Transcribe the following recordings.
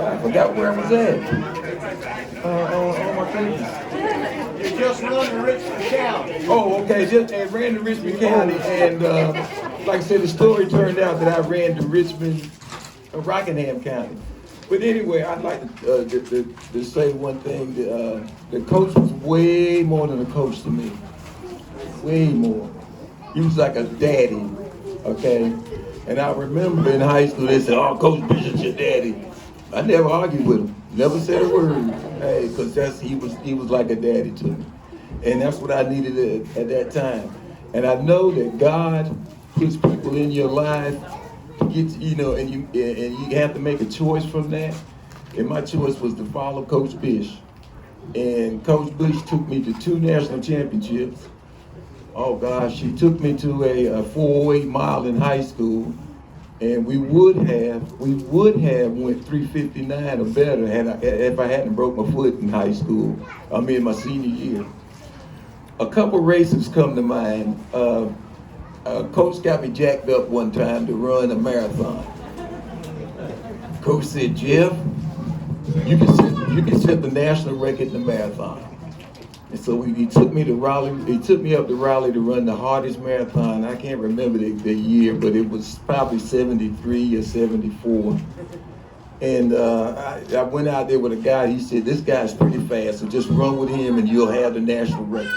I forgot where I was at. On my goodness. You just run the Richmond County. Oh, okay. Just ran to Richmond County, and like I said, the story turned out that I ran to Richmond, Rockingham County. But anyway, I'd like to say one thing. The coach was way more than a coach to me. Way more. He was like a daddy, okay? And I remember in high school, they said, "Oh, Coach Bishop's your daddy." I never argued with him. Never said a word. Hey, because he was like a daddy to me. And that's what I needed at that time. And I know that God puts people in your life to get, and you have to make a choice from that. And my choice was to follow Coach Bish. And Coach Bish took me to 2 national championships. Oh gosh, she took me to a 408 mile in high school, and we would have went 359 or better if I hadn't broke my foot in high school. I mean my senior year. A couple races come to mind. Coach got me jacked up one time to run a marathon. Coach said, "Jeff, you can set the national record in the marathon." And so he took me to Raleigh. He took me up to Raleigh to run the hardest marathon. I can't remember the year, but it was probably 73 or 74. And I went out there with a guy. He said, "This guy's pretty fast, so just run with him and you'll have the national record."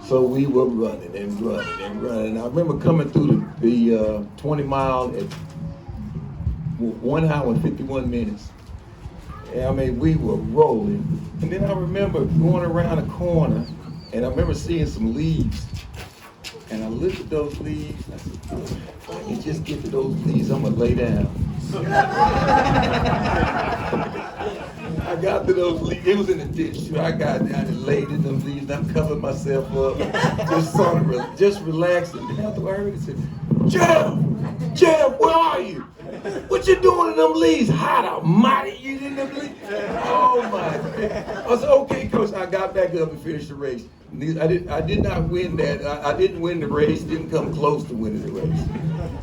So we were running and running and running. I remember coming through the 20 mile at 1 hour and 51 minutes. I mean, we were rolling. And then I remember going around a corner, and I remember seeing some leaves. And I looked at those leaves, and I said, "If I can just get to those leaves, I'm gonna lay down." I got to those leaves. It was in the ditch. So I got down and laid in them leaves. And I covered myself up, just sort of just relaxing. And after I heard it, said, Jeff, where are you? What you doing in them leaves? Hot almighty, you in them leaves? Oh my God. I said, "Okay, Coach." I got back up and finished the race. I did not win that. I didn't win the race, didn't come close to winning the race.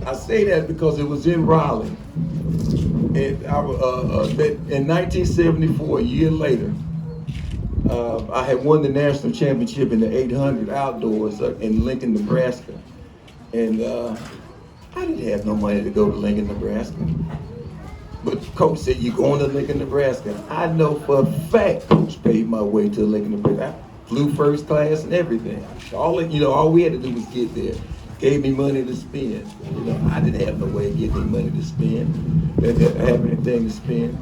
I say that because it was in Raleigh. And in 1974, a year later, I had won the national championship in the 800 outdoors in Lincoln, Nebraska. And I didn't have no money to go to Lincoln, Nebraska. But Coach said, "You going to Lincoln, Nebraska?" I know for a fact Coach paid my way to Lincoln, Nebraska. I flew first class and everything. All we had to do was get there. Gave me money to spend. I didn't have no way of getting any money to spend. I didn't have anything to spend.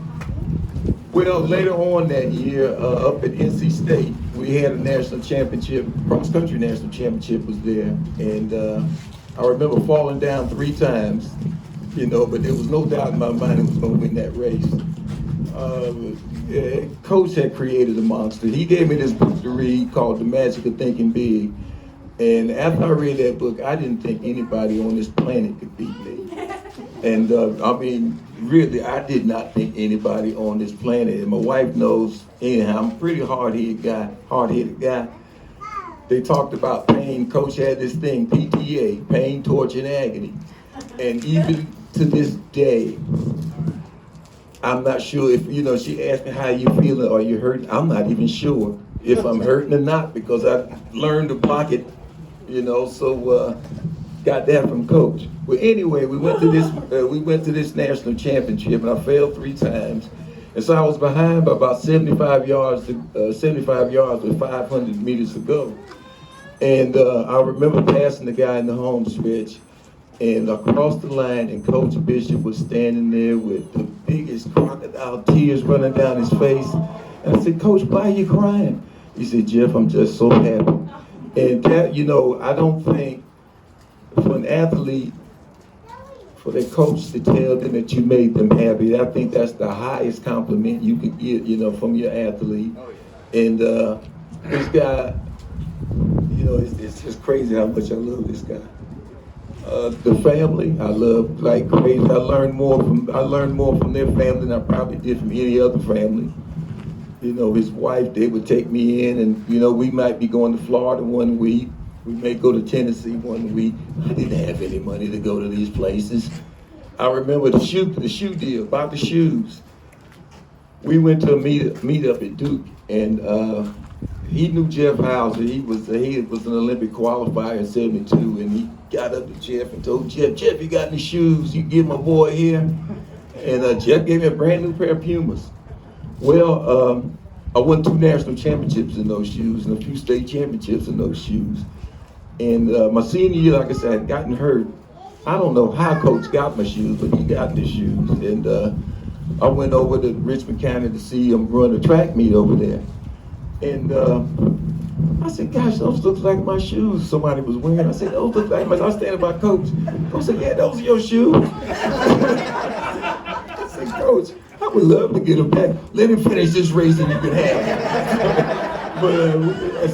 Well, later on that year, up at NC State, we had a national championship. Cross country national championship was there, and I remember falling down 3 times. But there was no doubt in my mind it was going to win that race. Coach had created a monster. He gave me this book to read called The Magic of Thinking Big. And after I read that book, I didn't think anybody on this planet could beat me. And I mean, really, I did not think anybody on this planet. And my wife knows, anyhow, I'm a pretty hard-headed guy. They talked about pain. Coach had this thing, PTA, pain, torture, and agony. And even to this day, I'm not sure if, she asked me, "How you feeling? Are you hurting?" I'm not even sure if I'm hurting or not because I learned to block it, so got that from Coach. Well, anyway, we went to this national championship, and I failed 3 times. And so I was behind by about 75 yards with 500 meters to go. And I remember passing the guy in the home stretch, and across the line, and Coach Bishop was standing there with the biggest crocodile tears running down his face. And I said, "Coach, why are you crying?" He said, "Jeff, I'm just so happy." And that, I don't think for an athlete, for their coach to tell them that you made them happy, I think that's the highest compliment you could get, from your athlete. And this guy, it's just crazy how much I love this guy. The family, I love like crazy. I learned more from their family than I probably did from any other family. His wife, they would take me in, and we might be going to Florida one week. We may go to Tennessee one week. I didn't have any money to go to these places. I remember the shoe deal, about the shoes. we went to a meet up at Duke, and he knew Jeff Hauser. He was an Olympic qualifier in '72, and he got up to Jeff and told Jeff, you got any shoes? You give my boy here. And Jeff gave me a brand new pair of Pumas. Well, I won 2 national championships in those shoes and a few state championships in those shoes. And my senior year, like I said, I had gotten hurt. I don't know how Coach got my shoes, but he got the shoes. And I went over to Richmond County to see him run a track meet over there. And I said, gosh, those look like my shoes somebody was wearing. I said, those look like my, I was standing by Coach. I said, yeah, those are your shoes. I said, Coach, I would love to get him back. Let him finish this race and you can have him. But I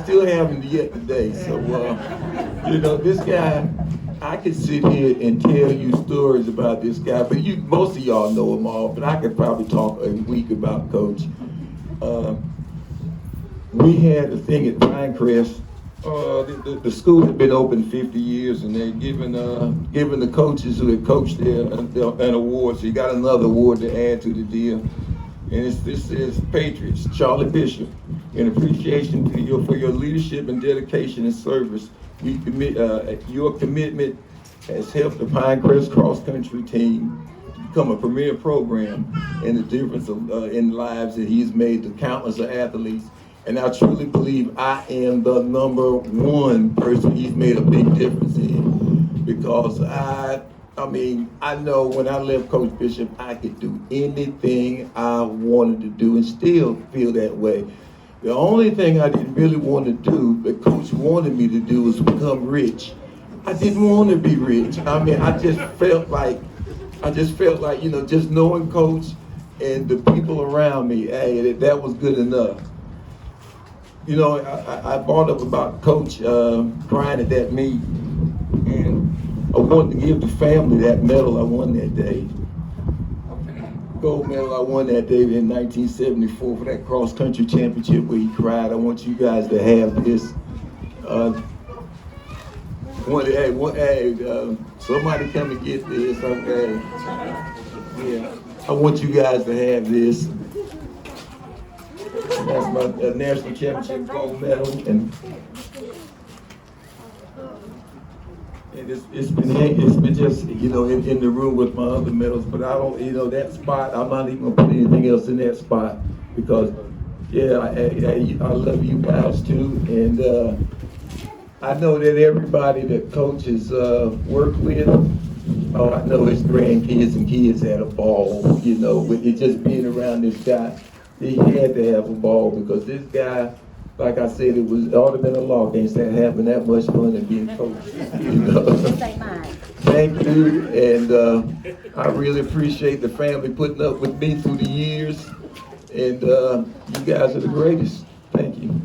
still have him yet today. So, you know, this guy, I could sit here and tell you stories about this guy, but most of y'all know him all, but I could probably talk a week about Coach. We had a thing at Pinecrest. The school had been open 50 years, and they're giving the coaches who had coached there an award. So you got another award to add to the deal. And this is Patriots, Charlie Bishop, in appreciation to for your leadership and dedication and service. We commit your commitment has helped the Pinecrest cross country team become a premier program, and the difference in lives that he's made to countless of athletes. And I truly believe I am the #1 person he's made a big difference in, because I know when I left Coach Bishop, I could do anything I wanted to do and still feel that way. The only thing I didn't really want to do, that Coach wanted me to do, was become rich. I didn't want to be rich. I just felt like, you know, just knowing Coach and the people around me, hey, that was good enough. You know, I brought up about Coach crying at that meet, and I wanted to give the family that medal I won that day. Gold medal I won that day in 1974 for that cross country championship where he cried. I want you guys to have this. Somebody come and get this. Okay. Yeah, I want you guys to have this. That's my national championship gold medal, and it's been just, you know, in the room with my other medals. But I don't, you know, that spot, I'm not even gonna put anything else in that spot, because yeah, I love you guys too, and I know that everybody that Coach has worked with, I know his grandkids and kids had a ball, you know, with it just being around this guy. He had to have a ball, because this guy, like I said, it ought to have been a law against that having that much fun and being coached. You know? Thank you, and I really appreciate the family putting up with me through the years, and you guys are the greatest. Thank you.